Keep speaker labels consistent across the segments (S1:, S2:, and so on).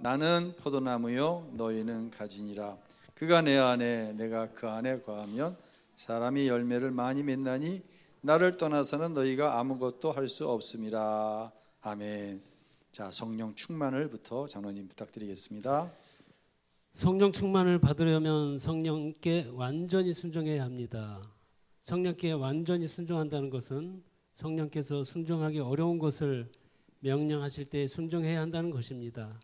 S1: 나는 포도나무요 너희는 가지니라. 그가 내 안에 내가 그 안에 거하면 사람이 열매를 많이 맺나니 나를 떠나서는 너희가 아무것도 할 수 없음이라. 아멘. 자, 성령 충만을부터 장로님 부탁드리겠습니다.
S2: 성령 충만을 받으려면 성령께 완전히 순종해야 합니다. 성령께 완전히 순종한다는 것은 성령께서 순종하기 어려운 것을 명령하실 때 순종해야 한다는 것입니다.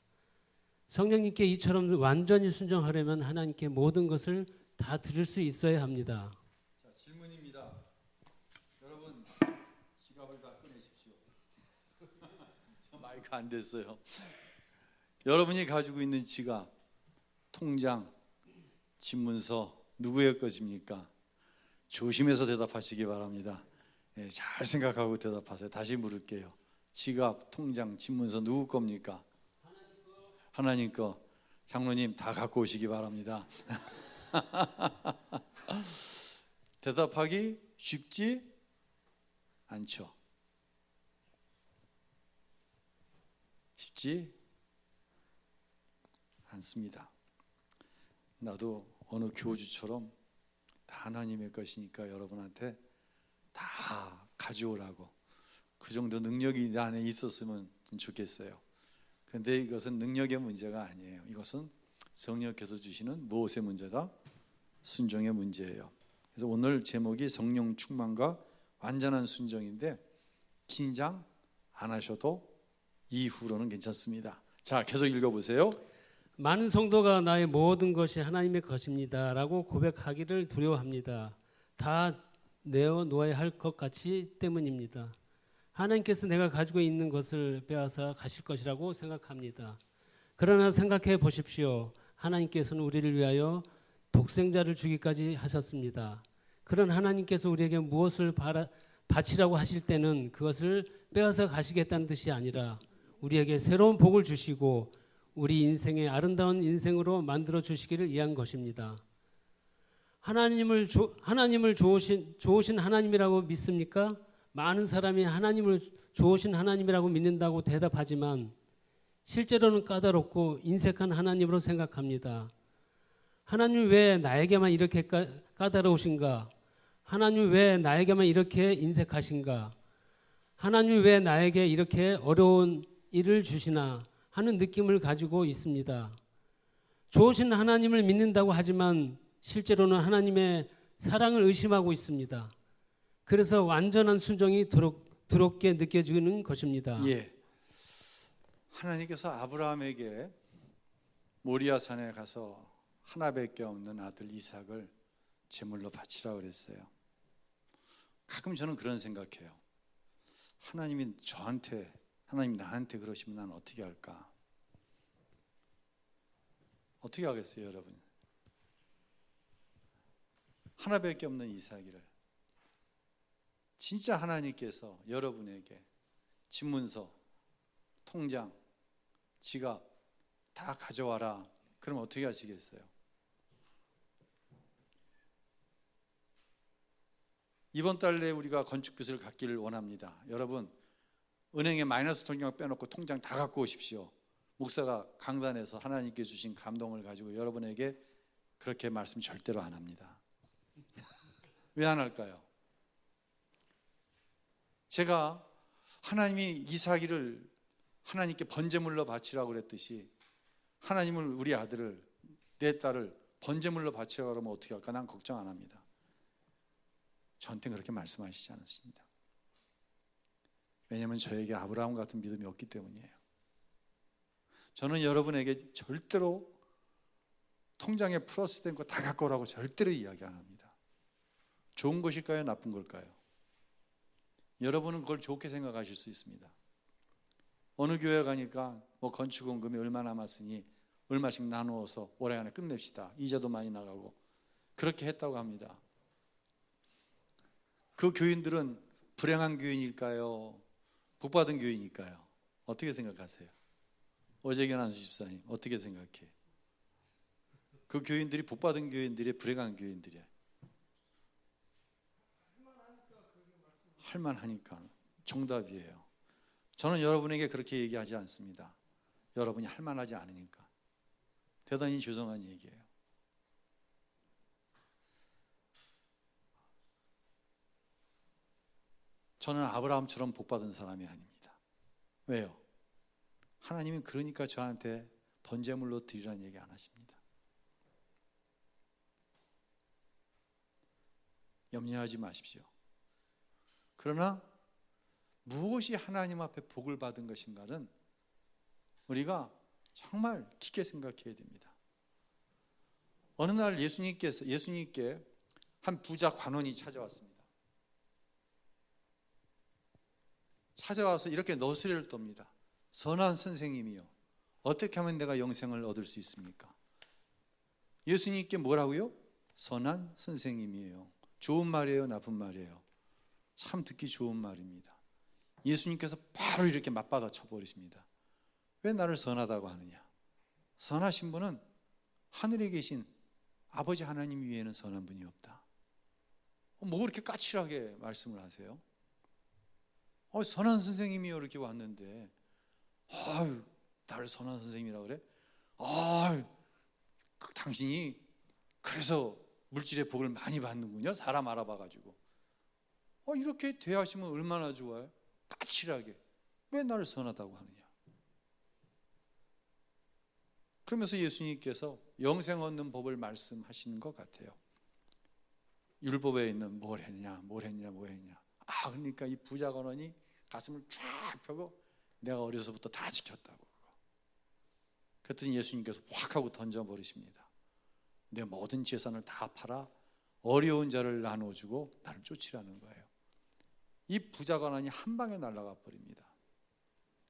S2: 성령님께 이처럼 완전히 순종하려면 하나님께 모든 것을 다 들을 수 있어야 합니다.
S1: 자, 질문입니다. 여러분 지갑을 다 꺼내십시오. 저 마이크 안 됐어요. 여러분이 가지고 있는 지갑, 통장, 집문서 누구의 것입니까? 조심해서 대답하시기 바랍니다. 네, 잘 생각하고 대답하세요. 다시 물을게요. 지갑, 통장, 집문서 누구 겁니까? 하나님 거. 장로님 다 갖고 오시기 바랍니다. 대답하기 쉽지 않죠. 쉽지 않습니다. 나도 어느 교주처럼 다 하나님의 것이니까 여러분한테 다 가져오라고, 그 정도 능력이 내 안에 있었으면 좋겠어요. 그런데 이것은 능력의 문제가 아니에요. 이것은 성령께서 주시는 무엇의 문제다? 순종의 문제예요. 그래서 오늘 제목이 성령 충만과 완전한 순종인데 긴장 안 하셔도 이후로는 괜찮습니다. 자, 계속 읽어보세요.
S2: 많은 성도가 나의 모든 것이 하나님의 것입니다 라고 고백하기를 두려워합니다. 다 내어놓아야 할 것 같이 때문입니다. 하나님께서 내가 가지고 있는 것을 빼앗아 가실 것이라고 생각합니다. 그러나 생각해 보십시오. 하나님께서는 우리를 위하여 독생자를 주기까지 하셨습니다. 그런 하나님께서 우리에게 무엇을 바치라고 하실 때는 그것을 빼앗아 가시겠다는 뜻이 아니라 우리에게 새로운 복을 주시고 우리 인생의 아름다운 인생으로 만들어 주시기를 위한 것입니다. 하나님을 좋으신 하나님이라고 믿습니까? 많은 사람이 하나님을 좋으신 하나님이라고 믿는다고 대답하지만 실제로는 까다롭고 인색한 하나님으로 생각합니다. 하나님 왜 나에게만 이렇게 까다로우신가? 하나님 왜 나에게만 이렇게 인색하신가? 하나님 왜 나에게 이렇게 어려운 일을 주시나 하는 느낌을 가지고 있습니다. 좋으신 하나님을 믿는다고 하지만 실제로는 하나님의 사랑을 의심하고 있습니다. 그래서 완전한 순종이 두렵게 느껴지는 것입니다.
S1: 예. 하나님께서 아브라함에게 모리아 산에 가서 하나밖에 없는 아들 이삭을 제물로 바치라고 그랬어요. 가끔 저는 그런 생각해요. 하나님이 나한테 그러시면 난 어떻게 할까? 어떻게 하겠어요, 여러분? 하나밖에 없는 이삭이를 진짜 하나님께서 여러분에게 집문서, 통장, 지갑 다 가져와라. 그럼 어떻게 하시겠어요? 이번 달에 우리가 건축빚을 갚기를 원합니다. 여러분, 은행에 마이너스 통장 빼놓고 통장 다 갖고 오십시오. 목사가 강단에서 하나님께 주신 감동을 가지고 여러분에게 그렇게 말씀 절대로 안 합니다. 왜 안 할까요? 제가 하나님이 이삭이를 하나님께 번제물로 바치라고 그랬듯이 하나님을, 우리 아들을, 내 딸을 번제물로 바치라고 그러면 어떻게 할까? 난 걱정 안 합니다. 저한테 그렇게 말씀하시지 않았습니다. 왜냐하면 저에게 아브라함 같은 믿음이 없기 때문이에요. 저는 여러분에게 절대로 통장에 플러스 된 거 다 갖고 오라고 절대로 이야기 안 합니다. 좋은 것일까요? 나쁜 걸까요? 여러분은 그걸 좋게 생각하실 수 있습니다. 어느 교회 가니까 뭐 건축원금이 얼마 남았으니 얼마씩 나누어서 올해 안에 끝냅시다. 이자도 많이 나가고 그렇게 했다고 합니다. 그 교인들은 불행한 교인일까요? 복받은 교인일까요? 어떻게 생각하세요? 어제견 안수 집사님 어떻게 생각해? 그 교인들이 복받은 교인들이 불행한 교인들이야. 할만하니까 정답이에요. 저는 여러분에게 그렇게 얘기하지 않습니다. 여러분이 할 만하지 않으니까. 대단히 죄송한 얘기예요. 저는 아브라함처럼 복받은 사람이 아닙니다. 왜요? 하나님이 그러니까 저한테 번제물로 드리라는 얘기 안 하십니다. 염려하지 마십시오. 그러나 무엇이 하나님 앞에 복을 받은 것인가는 우리가 정말 깊게 생각해야 됩니다. 어느 날 예수님께 한 부자 관원이 찾아왔습니다. 찾아와서 이렇게 너스레를 떱니다. 선한 선생님이요, 어떻게 하면 내가 영생을 얻을 수 있습니까? 예수님께 뭐라고요? 선한 선생님이에요. 좋은 말이에요, 나쁜 말이에요? 참 듣기 좋은 말입니다. 예수님께서 바로 이렇게 맞받아 쳐버리십니다. 왜 나를 선하다고 하느냐? 선하신 분은 하늘에 계신 아버지 하나님 위에는 선한 분이 없다. 뭐 그렇게 까칠하게 말씀을 하세요? 선한 선생님이요 이렇게 왔는데 나를 선한 선생님이라고 그래? 당신이 그래서 물질의 복을 많이 받는군요. 사람 알아봐가지고. 이렇게 대하시면 얼마나 좋아요? 까칠하게. 왜 나를 선하다고 하느냐? 그러면서 예수님께서 영생 얻는 법을 말씀하시는 것 같아요. 율법에 있는 뭘 했냐. 그러니까 이 부자 관원이 가슴을 쫙 펴고 내가 어려서부터 다 지켰다고. 그랬더니 예수님께서 확 하고 던져버리십니다. 내 모든 재산을 다 팔아 어려운 자를 나눠주고 나를 쫓으라는 거예요. 이 부자 관원이 한 방에 날아가 버립니다.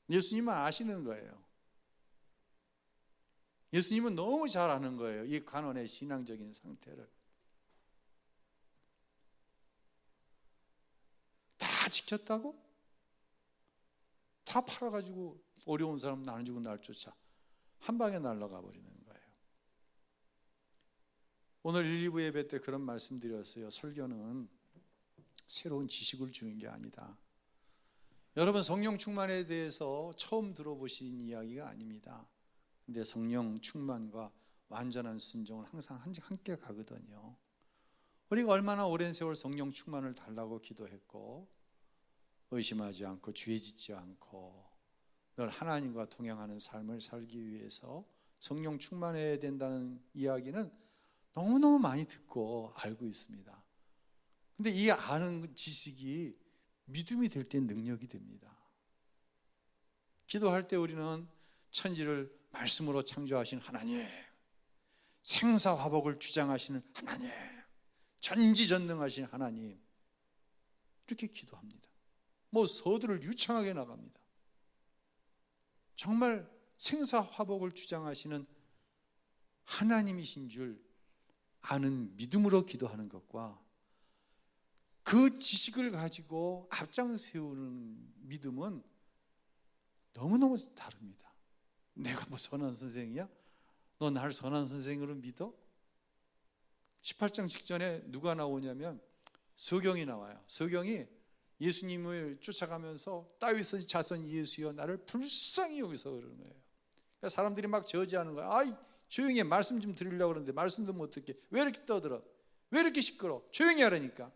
S1: 예수님은 아시는 거예요. 예수님은 너무 잘 아는 거예요. 이 관원의 신앙적인 상태를. 다 지켰다고? 다 팔아가지고 어려운 사람 나눠주고 날 쫓아 한 방에 날아가 버리는 거예요. 오늘 1, 2부 예배 때 그런 말씀 드렸어요. 설교는 새로운 지식을 주는 게 아니다. 여러분 성령 충만에 대해서 처음 들어보신 이야기가 아닙니다. 근데 성령 충만과 완전한 순종은 항상 함께 가거든요. 우리가 얼마나 오랜 세월 성령 충만을 달라고 기도했고 의심하지 않고 죄 짓지 않고 늘 하나님과 동행하는 삶을 살기 위해서 성령 충만해야 된다는 이야기는 너무너무 많이 듣고 알고 있습니다. 근데 이 아는 지식이 믿음이 될 때 능력이 됩니다. 기도할 때 우리는 천지를 말씀으로 창조하신 하나님, 생사화복을 주장하시는 하나님, 전지전능하신 하나님, 이렇게 기도합니다. 서들을 유창하게 나갑니다. 정말 생사화복을 주장하시는 하나님이신 줄 아는 믿음으로 기도하는 것과 그 지식을 가지고 앞장 세우는 믿음은 너무너무 다릅니다. 내가 선한 선생이야? 너 나를 선한 선생으로 믿어? 18장 직전에 누가 나오냐면 서경이 나와요. 서경이 예수님을 쫓아가면서 다윗의 자손 예수여 나를 불쌍히 여기서 그러는 거예요. 그러니까 사람들이 막 저지하는 거야. 조용히 해. 말씀 좀 드리려고 그러는데 말씀도 못 듣게. 왜 이렇게 떠들어? 왜 이렇게 시끄러? 조용히 하라니까.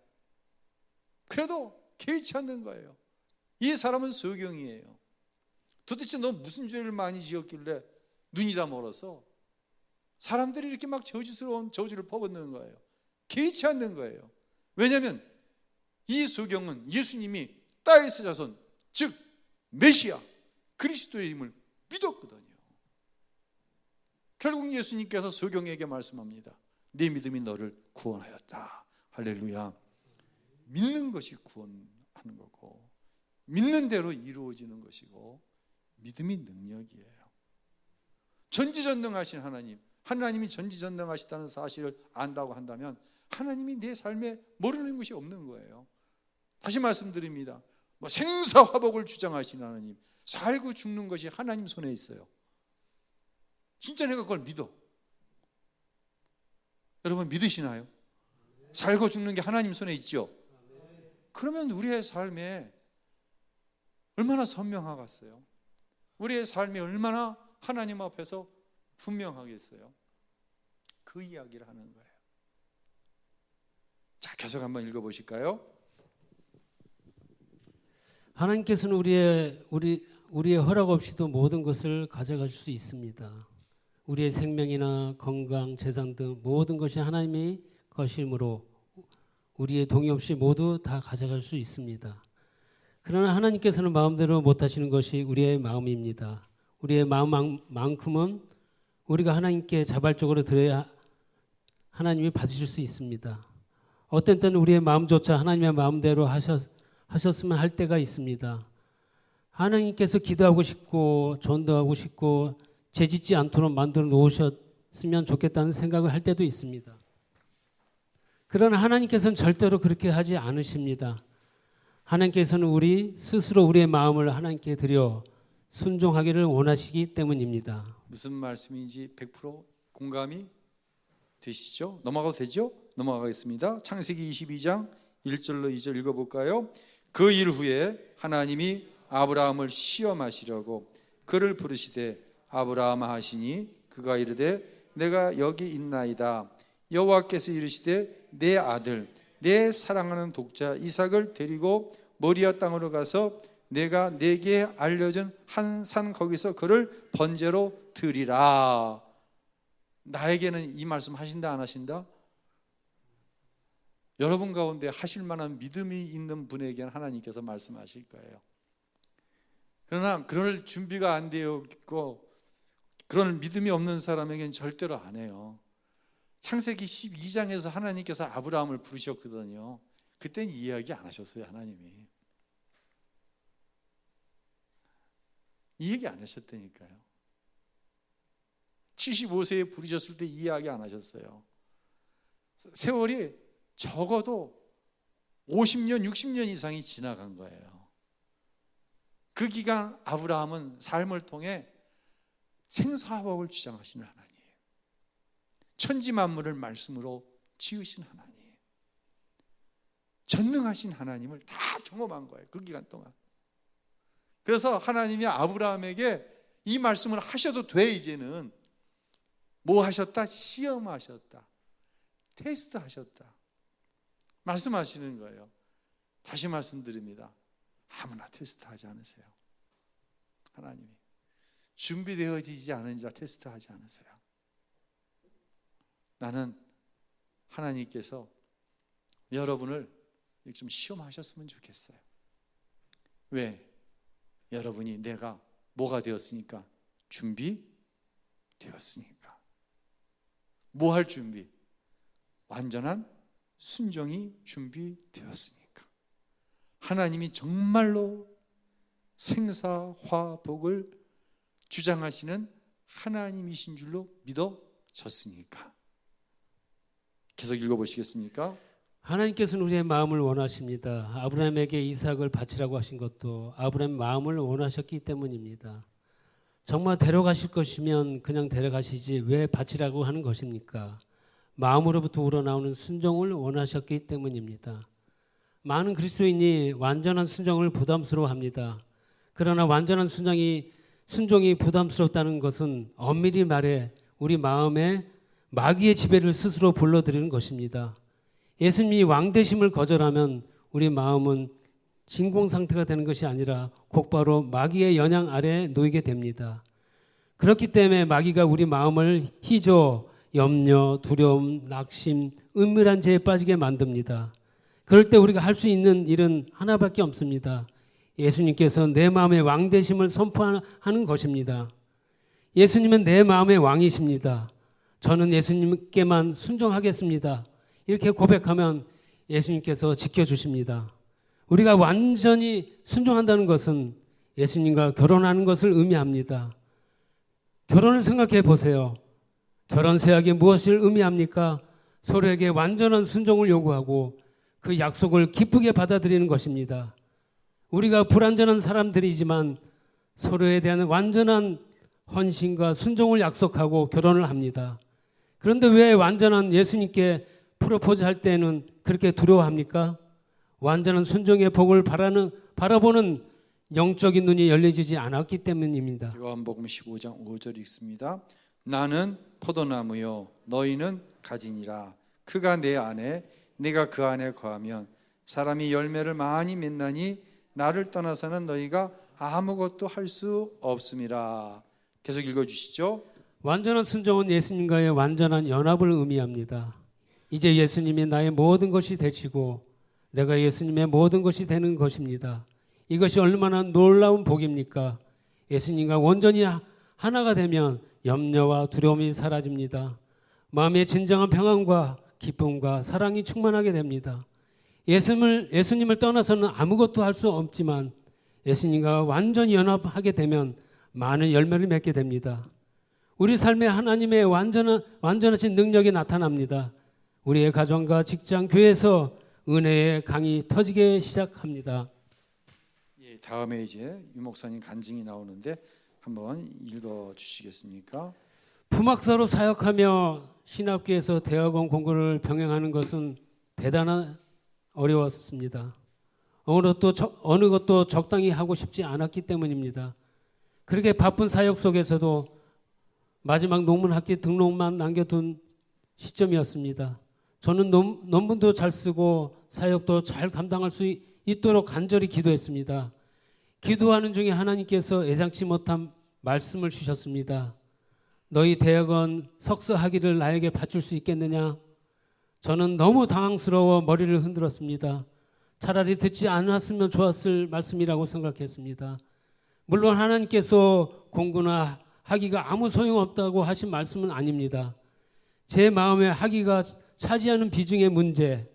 S1: 그래도 개의치 않는 거예요. 이 사람은 서경이에요. 도대체 너 무슨 죄를 많이 지었길래 눈이 다 멀어서 사람들이 이렇게 막 저주스러운 저주를 퍼붓는 거예요. 개의치 않는 거예요. 왜냐하면 이 서경은 예수님이 다윗의 자손, 즉 메시아 그리스도의 힘을 믿었거든요. 결국 예수님께서 서경에게 말씀합니다. 네 믿음이 너를 구원하였다. 할렐루야. 믿는 것이 구원하는 거고 믿는 대로 이루어지는 것이고 믿음이 능력이에요. 전지전능하신 하나님, 하나님이 전지전능하시다는 사실을 안다고 한다면 하나님이 내 삶에 모르는 것이 없는 거예요. 다시 말씀드립니다. 생사화복을 주장하신 하나님, 살고 죽는 것이 하나님 손에 있어요. 진짜 내가 그걸 믿어. 여러분 믿으시나요? 살고 죽는 게 하나님 손에 있죠? 그러면 우리의 삶에 얼마나 선명하겠어요? 우리의 삶이 얼마나 하나님 앞에서 분명하겠어요. 그 이야기를 하는 거예요. 자, 계속 한번 읽어보실까요?
S2: 하나님께서는 우리의 허락 없이도 모든 것을 가져갈 수 있습니다. 우리의 생명이나 건강, 재산 등 모든 것이 하나님의 것이므로 우리의 동의 없이 모두 다 가져갈 수 있습니다. 그러나 하나님께서는 마음대로 못하시는 것이 우리의 마음입니다. 우리의 마음만큼은 우리가 하나님께 자발적으로 드려야 하나님이 받으실 수 있습니다. 어떤 때는 우리의 마음조차 하나님의 마음대로 하셨으면 할 때가 있습니다. 하나님께서 기도하고 싶고 전도하고 싶고 죄짓지 않도록 만들어 놓으셨으면 좋겠다는 생각을 할 때도 있습니다. 그러나 하나님께서는 절대로 그렇게 하지 않으십니다. 하나님께서는 우리 스스로 우리의 마음을 하나님께 드려 순종하기를 원하시기 때문입니다.
S1: 무슨 말씀인지 100% 공감이 되시죠? 넘어가도 되죠? 넘어가겠습니다. 창세기 22장 1절로 2절 읽어볼까요? 그 일 후에 하나님이 아브라함을 시험하시려고 그를 부르시되 아브라함아 하시니 그가 이르되 내가 여기 있나이다. 여호와께서 이르시되 내 아들 내 사랑하는 독자 이삭을 데리고 모리아 땅으로 가서 내가 내게 알려준 한 산 거기서 그를 번제로 드리라. 나에게는 이 말씀 하신다 안 하신다? 여러분 가운데 하실 만한 믿음이 있는 분에게는 하나님께서 말씀하실 거예요. 그러나 그럴 준비가 안 되어 있고 그런 믿음이 없는 사람에게는 절대로 안 해요. 창세기 12장에서 하나님께서 아브라함을 부르셨거든요. 그때는 이야기 안 하셨어요. 하나님이 이 얘기 안 하셨다니까요. 75세에 부르셨을 때 이야기 안 하셨어요. 세월이 적어도 50년 60년 이상이 지나간 거예요. 그 기간 아브라함은 삶을 통해 생사화복을 주장하시는 하나님, 천지 만물을 말씀으로 지으신 하나님, 전능하신 하나님을 다 경험한 거예요. 그 기간 동안. 그래서 하나님이 아브라함에게 이 말씀을 하셔도 돼. 이제는 뭐 하셨다? 시험하셨다, 테스트하셨다 말씀하시는 거예요. 다시 말씀드립니다. 아무나 테스트하지 않으세요. 하나님이 준비되어지지 않은 자 테스트하지 않으세요. 나는 하나님께서 여러분을 좀 시험하셨으면 좋겠어요. 왜? 여러분이 내가 뭐가 되었으니까? 준비되었으니까. 뭐 할 준비? 완전한 순종이 준비되었으니까. 하나님이 정말로 생사화복을 주장하시는 하나님이신 줄로 믿어졌으니까. 계속 읽어보시겠습니까?
S2: 하나님께서는 우리의 마음을 원하십니다. 아브라함에게 이삭을 바치라고 하신 것도 아브라함의 마음을 원하셨기 때문입니다. 정말 데려가실 것이면 그냥 데려가시지 왜 바치라고 하는 것입니까? 마음으로부터 우러나오는 순종을 원하셨기 때문입니다. 많은 그리스도인이 완전한 순종을 부담스러워합니다. 그러나 완전한 순종이 부담스럽다는 것은 엄밀히 말해 우리 마음에 마귀의 지배를 스스로 불러들이는 것입니다. 예수님이 왕되심을 거절하면 우리 마음은 진공 상태가 되는 것이 아니라 곧바로 마귀의 영향 아래에 놓이게 됩니다. 그렇기 때문에 마귀가 우리 마음을 희조, 염려, 두려움, 낙심, 은밀한 죄에 빠지게 만듭니다. 그럴 때 우리가 할 수 있는 일은 하나밖에 없습니다. 예수님께서 내 마음의 왕되심을 선포하는 것입니다. 예수님은 내 마음의 왕이십니다. 저는 예수님께만 순종하겠습니다. 이렇게 고백하면 예수님께서 지켜주십니다. 우리가 완전히 순종한다는 것은 예수님과 결혼하는 것을 의미합니다. 결혼을 생각해 보세요. 결혼 세약이 무엇을 의미합니까? 서로에게 완전한 순종을 요구하고 그 약속을 기쁘게 받아들이는 것입니다. 우리가 불완전한 사람들이지만 서로에 대한 완전한 헌신과 순종을 약속하고 결혼을 합니다. 그런데 왜 완전한 예수님께 프로포즈 할 때는 그렇게 두려워합니까? 완전한 순종의 복을 바라보는 영적인 눈이 열려지지 않았기 때문입니다.
S1: 요한복음 15장 5절 읽습니다. 나는 포도나무요 너희는 가지니라. 그가 내 안에 내가 그 안에 거하면 사람이 열매를 많이 맺나니 나를 떠나서는 너희가 아무것도 할 수 없음이라. 계속 읽어주시죠.
S2: 완전한 순종은 예수님과의 완전한 연합을 의미합니다. 이제 예수님이 나의 모든 것이 되시고 내가 예수님의 모든 것이 되는 것입니다. 이것이 얼마나 놀라운 복입니까? 예수님과 온전히 하나가 되면 염려와 두려움이 사라집니다. 마음에 진정한 평안과 기쁨과 사랑이 충만하게 됩니다. 예수님을 떠나서는 아무것도 할 수 없지만 예수님과 완전히 연합하게 되면 많은 열매를 맺게 됩니다. 우리 삶에 하나님의 완전하신 능력이 나타납니다. 우리의 가정과 직장, 교회에서 은혜의 강이 터지게 시작합니다.
S1: 예, 다음에 이제 유 목사님 간증이 나오는데 한번 읽어 주시겠습니까?
S2: 부막사로 사역하며 신학교에서 대학원 공부를 병행하는 것은 대단한 어려웠습니다. 어느 것도 적당히 하고 싶지 않았기 때문입니다. 그렇게 바쁜 사역 속에서도 마지막 논문 학기 등록만 남겨둔 시점이었습니다. 저는 논문도 잘 쓰고 사역도 잘 감당할 수 있도록 간절히 기도했습니다. 기도하는 중에 하나님께서 예상치 못한 말씀을 주셨습니다. 너희 대학원 석사 학위를 나에게 바칠 수 있겠느냐? 저는 너무 당황스러워 머리를 흔들었습니다. 차라리 듣지 않았으면 좋았을 말씀이라고 생각했습니다. 물론 하나님께서 공부나 학위가 아무 소용없다고 하신 말씀은 아닙니다. 제 마음에 학위가 차지하는 비중의 문제,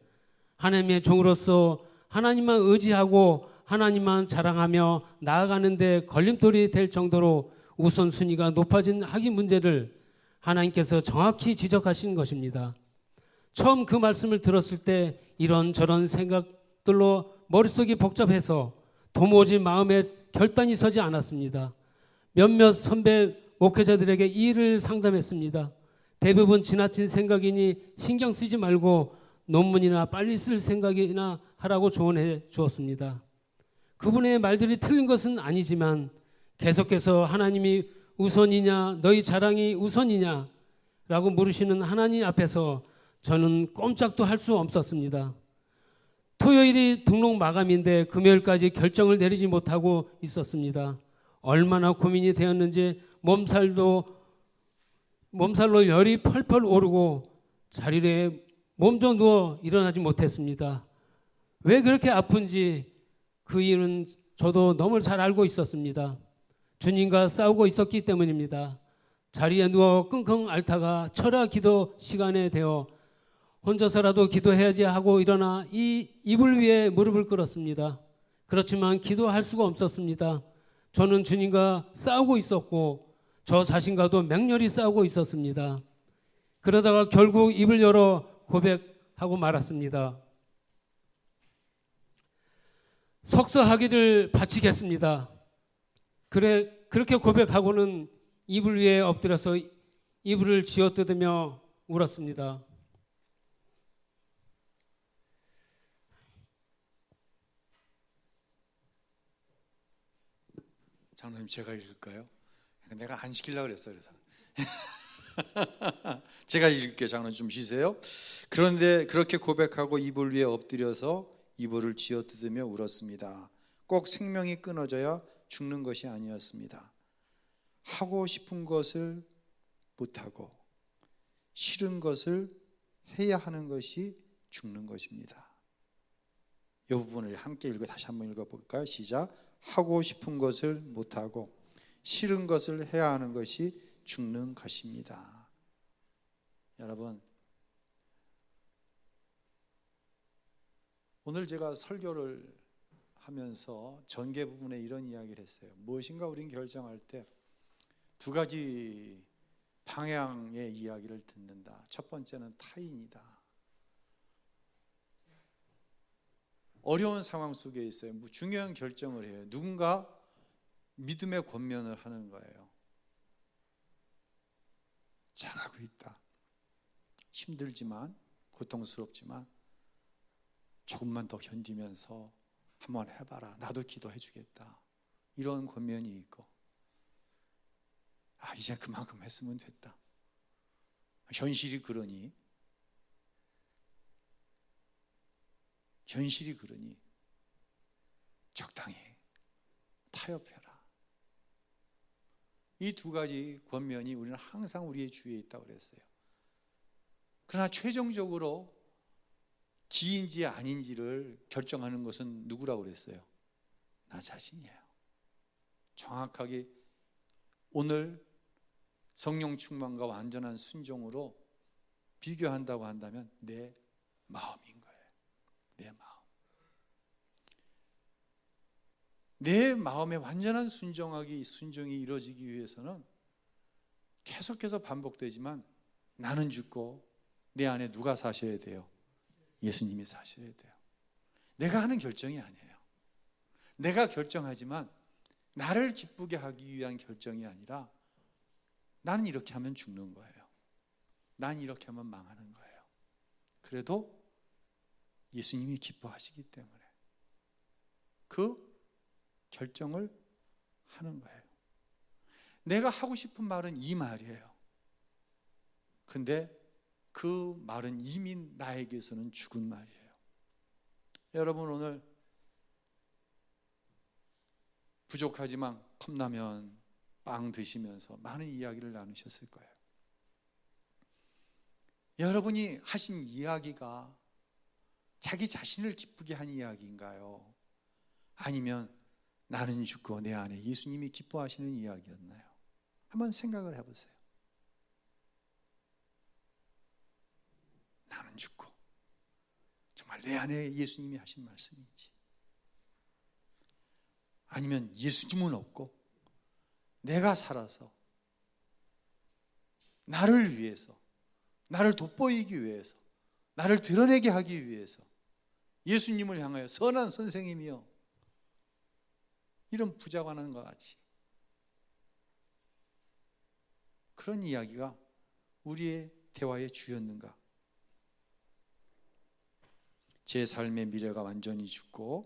S2: 하나님의 종으로서 하나님만 의지하고 하나님만 자랑하며 나아가는 데 걸림돌이 될 정도로 우선순위가 높아진 학위 문제를 하나님께서 정확히 지적하신 것입니다. 처음 그 말씀을 들었을 때 이런저런 생각들로 머릿속이 복잡해서 도무지 마음에 결단이 서지 않았습니다. 몇몇 선배 목회자들에게 이 일을 상담했습니다. 대부분 지나친 생각이니 신경 쓰지 말고 논문이나 빨리 쓸 생각이나 하라고 조언해 주었습니다. 그분의 말들이 틀린 것은 아니지만 계속해서 하나님이 우선이냐 너희 자랑이 우선이냐 라고 물으시는 하나님 앞에서 저는 꼼짝도 할 수 없었습니다. 토요일이 등록 마감인데 금요일까지 결정을 내리지 못하고 있었습니다. 얼마나 고민이 되었는지 몸살로 열이 펄펄 오르고 자리에 몸져 누워 일어나지 못했습니다. 왜 그렇게 아픈지 그 이유는 저도 너무 잘 알고 있었습니다. 주님과 싸우고 있었기 때문입니다. 자리에 누워 끙끙 앓다가 철야 기도 시간에 되어 혼자서라도 기도해야지 하고 일어나 이 이불 위에 무릎을 꿇었습니다. 그렇지만 기도할 수가 없었습니다. 저는 주님과 싸우고 있었고 저 자신과도 맹렬히 싸우고 있었습니다. 그러다가 결국 입을 열어 고백하고 말았습니다. 석사 학위를 바치겠습니다. 그렇게 고백하고는 이불 위에 엎드려서 이불을 쥐어뜯으며 울었습니다.
S1: 장로님 제가 읽을까요? 내가 안 시키려고 그랬어요. 그래서 제가 읽을게요. 장로님 좀 쉬세요. 그런데 그렇게 고백하고 이불 위에 엎드려서 이불을 쥐어뜯으며 울었습니다. 꼭 생명이 끊어져야 죽는 것이 아니었습니다. 하고 싶은 것을 못하고 싫은 것을 해야 하는 것이 죽는 것입니다. 이 부분을 함께 다시 한번 읽어볼까요? 시작. 하고 싶은 것을 못하고 싫은 것을 해야 하는 것이 죽는 것입니다. 여러분, 오늘 제가 설교를 하면서 전개 부분에 이런 이야기를 했어요. 무엇인가 우리는 결정할 때 두 가지 방향의 이야기를 듣는다. 첫 번째는 타인이다. 어려운 상황 속에 있어요. 중요한 결정을 해요. 누군가 믿음의 권면을 하는 거예요. 잘하고 있다. 힘들지만 고통스럽지만 조금만 더 견디면서 한번 해봐라. 나도 기도해 주겠다. 이런 권면이 있고, 이제 그만큼 했으면 됐다. 현실이 그러니 적당히 타협해라. 이 두 가지 권면이 우리는 항상 우리의 주위에 있다고 그랬어요. 그러나 최종적으로 기인지 아닌지를 결정하는 것은 누구라고 그랬어요? 나 자신이에요. 정확하게 오늘 성령 충만과 완전한 순종으로 비교한다고 한다면 내 마음인 거예요. 내 마음. 내 마음의 완전한 순종이 이루어지기 위해서는 계속해서 반복되지만 나는 죽고 내 안에 누가 사셔야 돼요? 예수님이 사셔야 돼요. 내가 하는 결정이 아니에요. 내가 결정하지만 나를 기쁘게 하기 위한 결정이 아니라 나는 이렇게 하면 죽는 거예요. 난 이렇게 하면 망하는 거예요. 그래도 예수님이 기뻐하시기 때문에 그 결정을 하는 거예요. 내가 하고 싶은 말은 이 말이에요. 근데 그 말은 이미 나에게서는 죽은 말이에요. 여러분, 오늘 부족하지만 컵라면, 빵 드시면서 많은 이야기를 나누셨을 거예요. 여러분이 하신 이야기가 자기 자신을 기쁘게 한 이야기인가요? 아니면 나는 죽고 내 안에 예수님이 기뻐하시는 이야기였나요? 한번 생각을 해보세요. 나는 죽고 정말 내 안에 예수님이 하신 말씀인지, 아니면 예수님은 없고 내가 살아서 나를 위해서, 나를 돋보이기 위해서, 나를 드러내게 하기 위해서 예수님을 향하여 선한 선생님이여, 이런 부자관한과 같이 그런 이야기가 우리의 대화의 주였는가? 제 삶의 미래가 완전히 죽고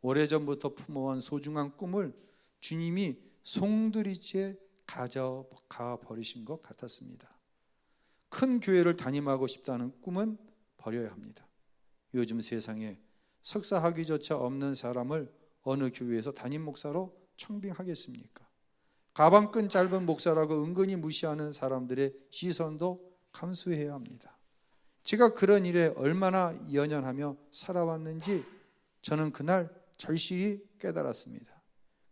S1: 오래전부터 품어온 소중한 꿈을 주님이 송두리째 가져가 버리신 것 같았습니다. 큰 교회를 담임하고 싶다는 꿈은 버려야 합니다. 요즘 세상에 석사학위조차 없는 사람을 어느 교회에서 담임 목사로 청빙하겠습니까? 가방끈 짧은 목사라고 은근히 무시하는 사람들의 시선도 감수해야 합니다. 제가 그런 일에 얼마나 연연하며 살아왔는지 저는 그날 절실히 깨달았습니다.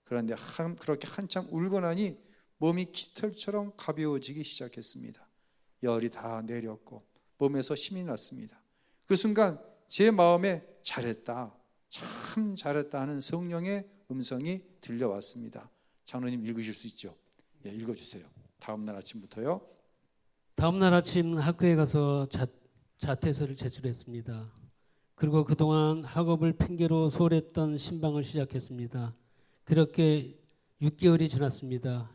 S1: 그런데 그렇게 한참 울고 나니 몸이 깃털처럼 가벼워지기 시작했습니다. 열이 다 내렸고 몸에서 힘이 났습니다. 그 순간 제 마음에 잘했다, 참 잘했다 하는 성령의 음성이 들려왔습니다. 장로님 읽으실 수 있죠? 예, 읽어주세요. 다음날 아침부터요.
S2: 다음날 아침 학교에 가서 자퇴서를 제출했습니다. 그리고 그동안 학업을 핑계로 소홀했던 신방을 시작했습니다. 그렇게 6개월이 지났습니다.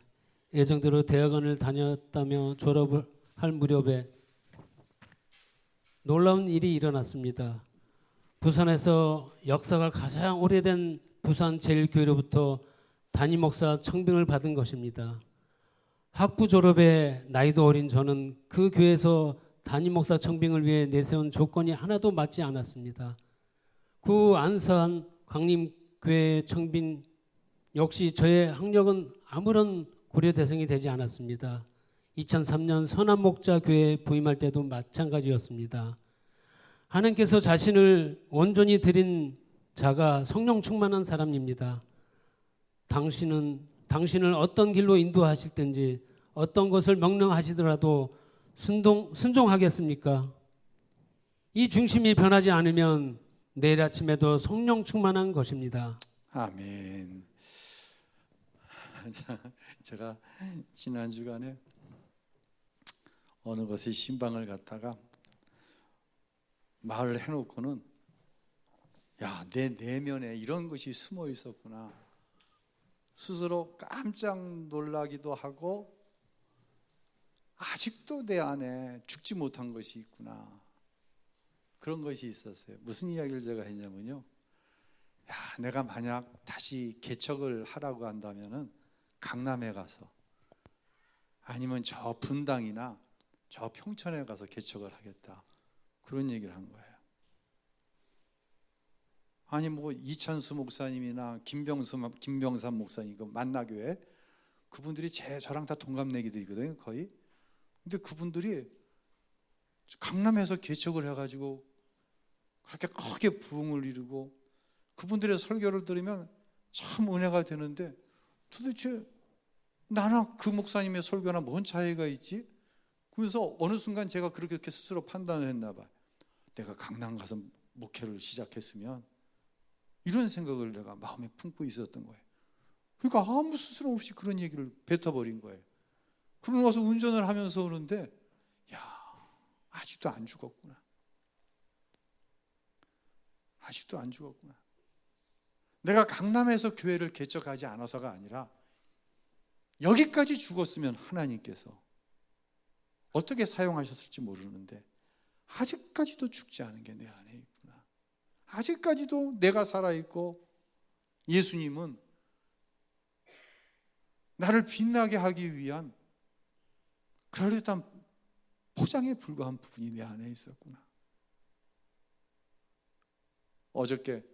S2: 예정대로 대학원을 다녔다며 졸업을 할 무렵에 놀라운 일이 일어났습니다. 부산에서 역사가 가장 오래된 부산 제일교회로부터 담임 목사 청빙을 받은 것입니다. 학부 졸업에 나이도 어린 저는 그 교회에서 담임 목사 청빙을 위해 내세운 조건이 하나도 맞지 않았습니다. 구 안산 광림교회 청빙 역시 저의 학력은 아무런 고려 대상이 되지 않았습니다. 2003년 선한목자교회에 부임할 때도 마찬가지였습니다. 하나님께서 자신을 온전히 드린 자가 성령 충만한 사람입니다. 당신을 어떤 길로 인도하실 텐지, 어떤 것을 명령하시더라도 순종하겠습니까? 이 중심이 변하지 않으면 내일 아침에도 성령 충만한 것입니다.
S1: 아멘. 제가 지난 주간에 어느 곳에 신방을 갔다가 말을 해놓고는 야, 내 내면에 이런 것이 숨어 있었구나, 스스로 깜짝 놀라기도 하고 아직도 내 안에 죽지 못한 것이 있구나, 그런 것이 있었어요. 무슨 이야기를 제가 했냐면요, 내가 만약 다시 개척을 하라고 한다면은 강남에 가서 아니면 저 분당이나 저 평촌에 가서 개척을 하겠다, 그런 얘기를 한 거예요. 아니 뭐 이찬수 목사님이나 김병삼 목사님, 그 만나교회 그분들이 저랑 다 동갑내기들이거든요, 거의. 근데 그분들이 강남에서 개척을 해가지고 그렇게 크게 부흥을 이루고, 그분들의 설교를 들으면 참 은혜가 되는데, 도대체 나나 그 목사님의 설교나 뭔 차이가 있지? 그래서 어느 순간 제가 그렇게 스스로 판단을 했나 봐요. 내가 강남 가서 목회를 시작했으면, 이런 생각을 내가 마음에 품고 있었던 거예요. 그러니까 아무 스스럼 없이 그런 얘기를 뱉어버린 거예요. 그러고 나서 운전을 하면서 오는데, 아직도 안 죽었구나. 아직도 안 죽었구나. 내가 강남에서 교회를 개척하지 않아서가 아니라 여기까지 죽었으면 하나님께서 어떻게 사용하셨을지 모르는데, 아직까지도 죽지 않은 게 내 안에 있구나. 아직까지도 내가 살아있고, 예수님은 나를 빛나게 하기 위한 그럴듯한 포장에 불과한 부분이 내 안에 있었구나. 어저께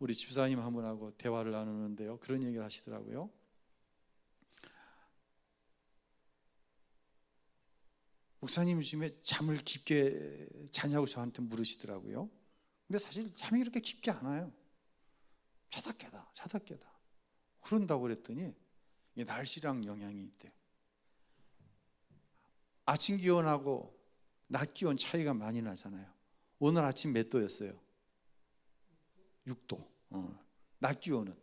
S1: 우리 집사님 한 분하고 대화를 나누는데요, 그런 얘기를 하시더라고요. 목사님 요즘에 잠을 깊게 자냐고 저한테 물으시더라고요. 근데 사실 잠이 그렇게 깊게 안 와요. 자다 깨다 그런다고 그랬더니 이게 날씨랑 영향이 있대. 아침 기온하고 낮 기온 차이가 많이 나잖아요. 오늘 아침 몇 도였어요? 6도. 낮 기온은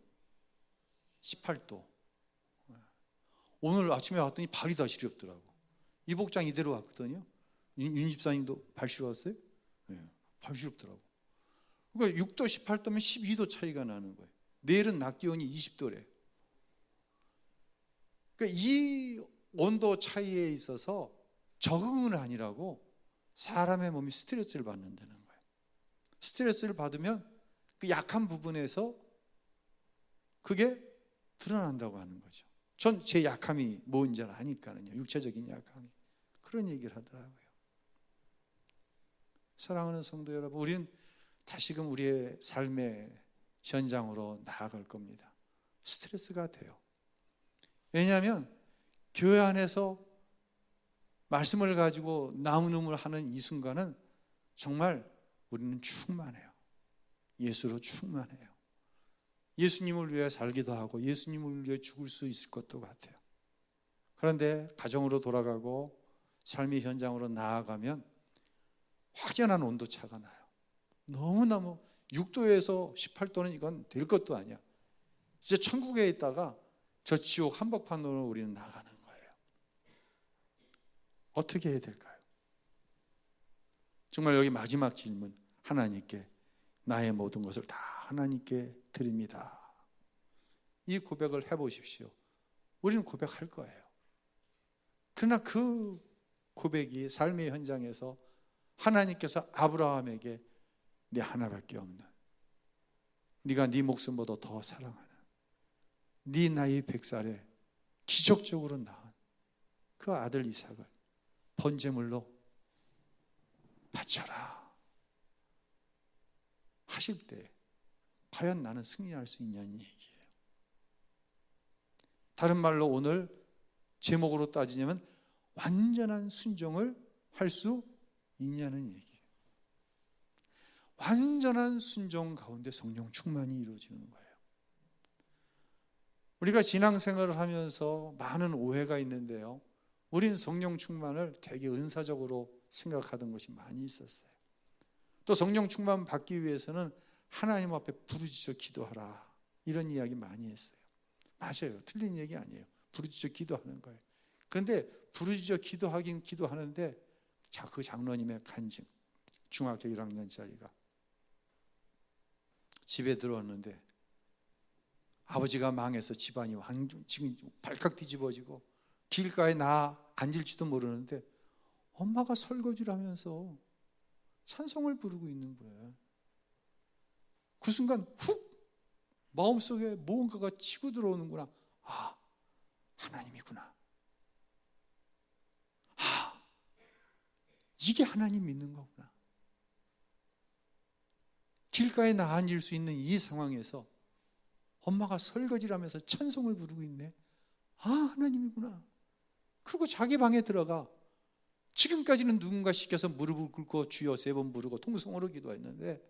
S1: 18도. 오늘 아침에 왔더니 발이 다 시렵더라고. 이 복장 이대로 왔거든요. 윤 집사님도 발 시려웠어요? 네, 발 시렵더라고. 그러니까 6도 18도면 12도 차이가 나는 거예요. 내일은 낮 기온이 20도래. 그러니까 이 온도 차이에 있어서 적응은 아니라고 사람의 몸이 스트레스를 받는다는 거예요. 스트레스를 받으면 그 약한 부분에서 그게 드러난다고 하는 거죠. 전 제 약함이 뭔지 아니까요. 육체적인 약함이. 그런 얘기를 하더라고요. 사랑하는 성도 여러분, 우리는 다시금 우리의 삶의 현장으로 나아갈 겁니다. 스트레스가 돼요. 왜냐하면 교회 안에서 말씀을 가지고 나눔을 하는 이 순간은 정말 우리는 충만해요. 예수로 충만해요. 예수님을 위해 살기도 하고 예수님을 위해 죽을 수 있을 것도 같아요. 그런데 가정으로 돌아가고 삶의 현장으로 나아가면 확연한 온도차가 나요. 너무너무 6도에서 18도는 이건 될 것도 아니야. 이제 천국에 있다가 저 지옥 한복판으로 우리는 나가는 거예요. 어떻게 해야 될까요? 정말 여기 마지막 질문, 하나님께 나의 모든 것을 다 하나님께 드립니다. 이 고백을 해보십시오. 우리는 고백할 거예요. 그러나 그 고백이 삶의 현장에서 하나님께서 아브라함에게 네 하나밖에 없는, 네가 네 목숨보다 더 사랑하는 네 나이 100살에 기적적으로 낳은 그 아들 이삭을 번제물로 바쳐라 하실 때 과연 나는 승리할 수 있냐는 얘기예요. 다른 말로 오늘 제목으로 따지자면 완전한 순종을 할 수 있냐는 얘기예요. 완전한 순종 가운데 성령 충만이 이루어지는 거예요. 우리가 신앙생활을 하면서 많은 오해가 있는데요, 우린 성령 충만을 되게 은사적으로 생각하던 것이 많이 있었어요. 또 성령 충만 받기 위해서는 하나님 앞에 부르짖어 기도하라, 이런 이야기 많이 했어요. 맞아요. 틀린 얘기 아니에요. 부르짖어 기도하는 거예요. 그런데 부르짖어 기도하긴 기도하는데, 자, 그 장로님의 간증, 중학교 1학년짜리가 집에 들어왔는데 아버지가 망해서 집안이 완전 지금 발칵 뒤집어지고 길가에 나 앉을지도 모르는데 엄마가 설거지를 하면서 찬송을 부르고 있는 거예요. 그 순간 훅 마음속에 무언가가 치고 들어오는구나. 아, 하나님이구나. 아, 이게 하나님 믿는 거구나. 길가에 나앉을 수 있는 이 상황에서 엄마가 설거지를 하면서 찬송을 부르고 있네. 아, 하나님이구나. 그리고 자기 방에 들어가 지금까지는 누군가 시켜서 무릎을 꿇고 주여 3번 부르고 통성으로 기도했는데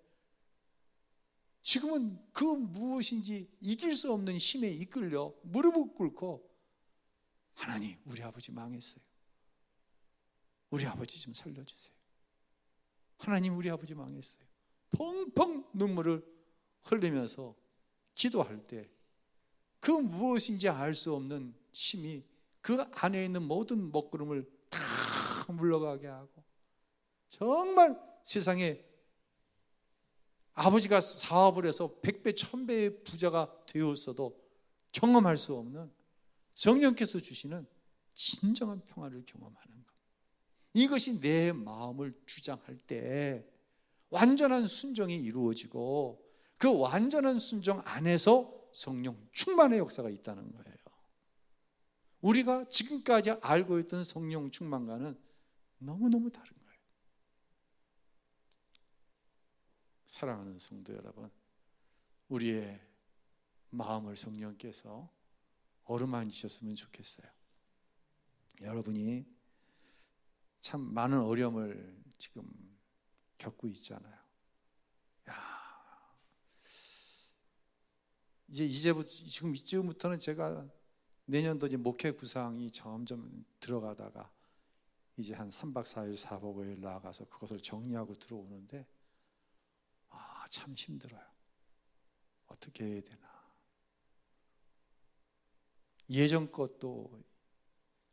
S1: 지금은 그 무엇인지 이길 수 없는 힘에 이끌려 무릎을 꿇고 하나님, 우리 아버지 망했어요. 우리 아버지 좀 살려주세요. 하나님, 우리 아버지 망했어요. 펑펑 눈물을 흘리면서 기도할 때 그 무엇인지 알 수 없는 힘이 그 안에 있는 모든 먹구름을 다 물러가게 하고 정말 세상에 아버지가 사업을 해서 100배, 1000배의 부자가 되었어도 경험할 수 없는 성령께서 주시는 진정한 평화를 경험하는 것. 이것이 내 마음을 주장할 때 완전한 순종이 이루어지고 그 완전한 순종 안에서 성령 충만의 역사가 있다는 거예요. 우리가 지금까지 알고 있던 성령 충만과는 너무너무 다른 거예요. 사랑하는 성도 여러분, 우리의 마음을 성령께서 어루만지셨으면 좋겠어요. 여러분이 참 많은 어려움을 지금 겪고 있잖아요. 이제부터 지금 이쯤부터는 제가 내년도 이제 목회 구상이 점점 들어가다가 이제 한 3박 4일 4박 5일 나가서 그것을 정리하고 들어오는데 참 힘들어요. 어떻게 해야 되나. 예전 것도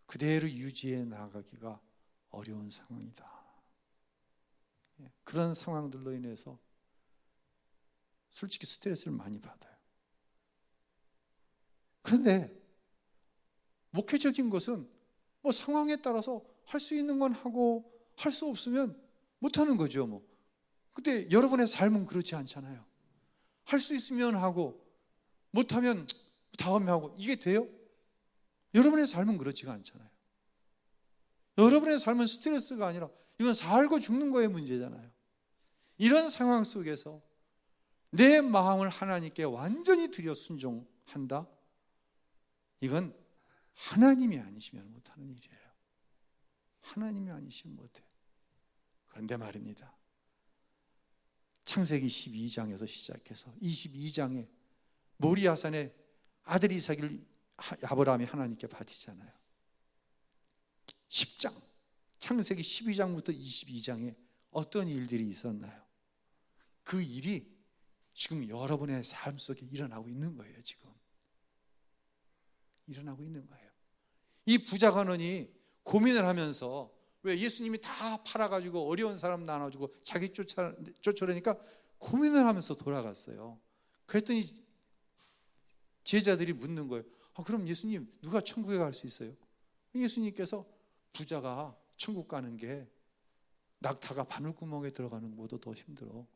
S1: 그대로 유지해 나가기가 어려운 상황이다. 그런 상황들로 인해서 솔직히 스트레스를 많이 받아요. 그런데 목회적인 것은 뭐 상황에 따라서 할 수 있는 건 하고 할 수 없으면 못 하는 거죠. 뭐. 근데 여러분의 삶은 그렇지 않잖아요. 할 수 있으면 하고 못하면 다음에 하고 이게 돼요? 여러분의 삶은 그렇지가 않잖아요. 여러분의 삶은 스트레스가 아니라 이건 살고 죽는 거의 문제잖아요. 이런 상황 속에서 내 마음을 하나님께 완전히 드려 순종한다? 이건 하나님이 아니시면 못하는 일이에요. 하나님이 아니시면 못해. 그런데 말입니다. 창세기 12장에서 시작해서 22장에 모리아산에 아들 이삭을 아브라함이 하나님께 바치잖아요. 10장, 창세기 12장부터 22장에 어떤 일들이 있었나요? 그 일이 지금 여러분의 삶 속에 일어나고 있는 거예요. 지금 일어나고 있는 거예요. 이 부자 간원이 고민을 하면서 왜 예수님이 다 팔아가지고 어려운 사람 나눠주고 자기 쫓아내니까 고민을 하면서 돌아갔어요. 그랬더니 제자들이 묻는 거예요. 그럼 예수님, 누가 천국에 갈 수 있어요? 예수님께서 부자가 천국 가는 게 낙타가 바늘구멍에 들어가는 것보다 더 힘들어.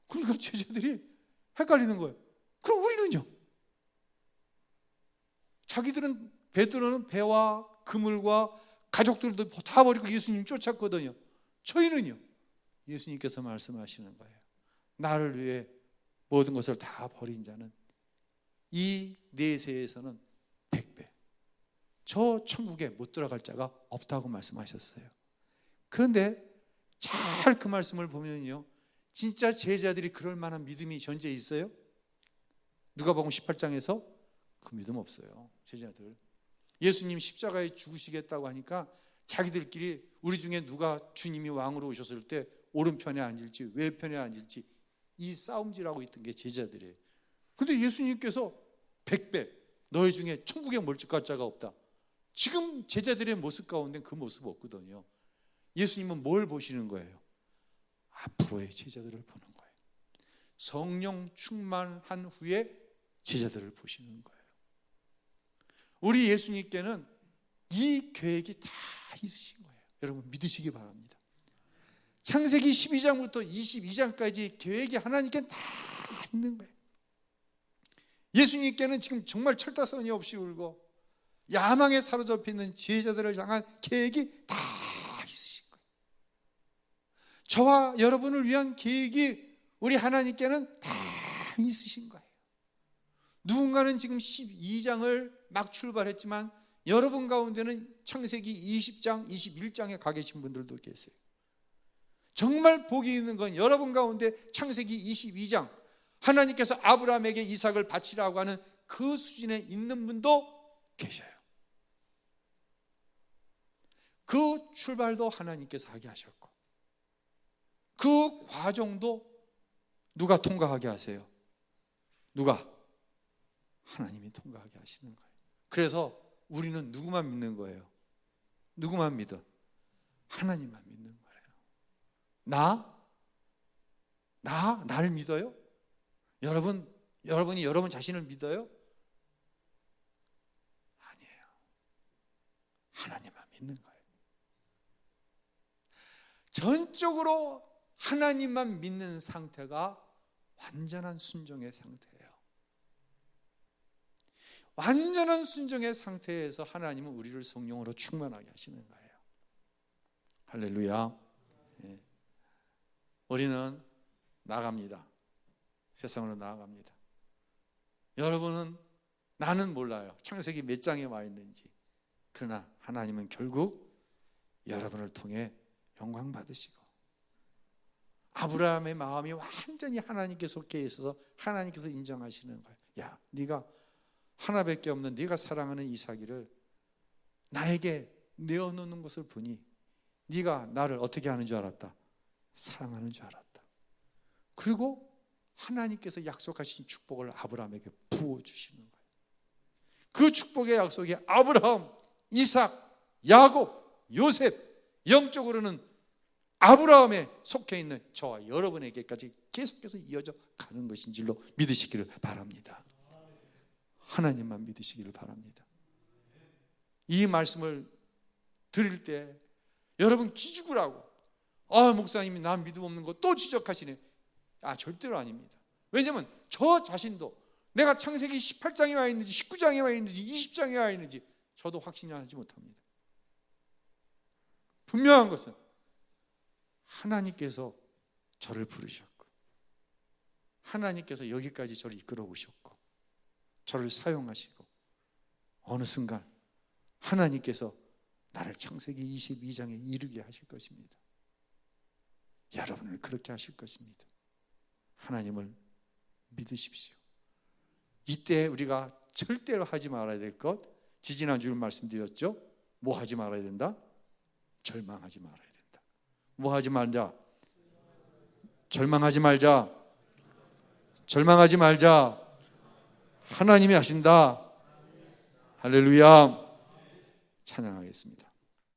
S1: 그러니까 제자들이 헷갈리는 거예요. 그럼 우리는요? 자기들은 베드로는 배와 그물과 가족들도 다 버리고 예수님 쫓았거든요. 저희는요? 예수님께서 말씀하시는 거예요. 나를 위해 모든 것을 다 버린 자는 이 내세에서는 100배 저 천국에 못 들어갈 자가 없다고 말씀하셨어요. 그런데 잘 그 말씀을 보면요, 진짜 제자들이 그럴 만한 믿음이 현재 있어요? 누가복음 18장에서 그 믿음 없어요. 제자들 예수님 십자가에 죽으시겠다고 하니까 자기들끼리 우리 중에 누가 주님이 왕으로 오셨을 때 오른편에 앉을지 왼편에 앉을지 이 싸움질하고 있던 게 제자들이에요. 근데 예수님께서 100배 너희 중에 천국에 몰집갈 자가 없다. 지금 제자들의 모습 가운데 그 모습 없거든요. 예수님은 뭘 보시는 거예요? 앞으로의 제자들을 보는 거예요. 성령 충만한 후에 제자들을 보시는 거예요. 우리 예수님께는 이 계획이 다 있으신 거예요. 여러분 믿으시기 바랍니다. 창세기 12장부터 22장까지 계획이 하나님께 다 있는 거예요. 예수님께는 지금 정말 철다선이 없이 울고 야망에 사로잡혀 있는 제자들을 향한 계획이 다 있으신 거예요. 저와 여러분을 위한 계획이 우리 하나님께는 다 있으신 거예요. 누군가는 지금 12장을 막 출발했지만 여러분 가운데는 창세기 20장, 21장에 가 계신 분들도 계세요. 정말 복이 있는 건 여러분 가운데 창세기 22장 하나님께서 아브라함에게 이삭을 바치라고 하는 그 수준에 있는 분도 계셔요. 그 출발도 하나님께서 하게 하셨고 그 과정도 누가 통과하게 하세요? 누가? 하나님이 통과하게 하시는 거예요. 그래서 우리는 누구만 믿는 거예요? 누구만 믿어? 하나님만 믿는 거예요. 나를 믿어요? 여러분이 여러분 자신을 믿어요? 아니에요. 하나님만 믿는 거예요. 전적으로 하나님만 믿는 상태가 완전한 순종의 상태예요. 완전한 순종의 상태에서 하나님은 우리를 성령으로 충만하게 하시는 거예요. 할렐루야. 우리는 나갑니다. 세상으로 나아갑니다. 여러분은 나는 몰라요. 창세기 몇 장에 와 있는지. 그러나 하나님은 결국 여러분을 통해 영광 받으시고 아브라함의 마음이 완전히 하나님께 속해 있어서 하나님께서 인정하시는 거예요. 야, 네가 하나밖에 없는 네가 사랑하는 이삭이를 나에게 내어놓는 것을 보니 네가 나를 어떻게 하는 줄 알았다? 사랑하는 줄 알았다. 그리고 하나님께서 약속하신 축복을 아브라함에게 부어주시는 거예요. 그 축복의 약속이 아브라함, 이삭, 야곱, 요셉, 영적으로는 아브라함에 속해 있는 저와 여러분에게까지 계속해서 이어져 가는 것인 줄로 믿으시기를 바랍니다. 하나님만 믿으시기를 바랍니다. 이 말씀을 드릴 때 여러분 기죽으라고 목사님이 난 믿음 없는 거 또 지적하시네. 절대로 아닙니다. 왜냐하면 저 자신도 내가 창세기 18장에 와 있는지 19장에 와 있는지 20장에 와 있는지 저도 확신이 하지 못합니다. 분명한 것은 하나님께서 저를 부르셨고 하나님께서 여기까지 저를 이끌어 오셨고 저를 사용하시고 어느 순간 하나님께서 나를 창세기 22장에 이르게 하실 것입니다. 여러분을 그렇게 하실 것입니다. 하나님을 믿으십시오. 이때 우리가 절대로 하지 말아야 될 것, 지지난주에 말씀드렸죠. 뭐 하지 말아야 된다? 절망하지 말아야 된다. 뭐 하지 말자? 절망하지 말자. 절망하지 말자. 하나님이 하신다. 할렐루야. 찬양하겠습니다.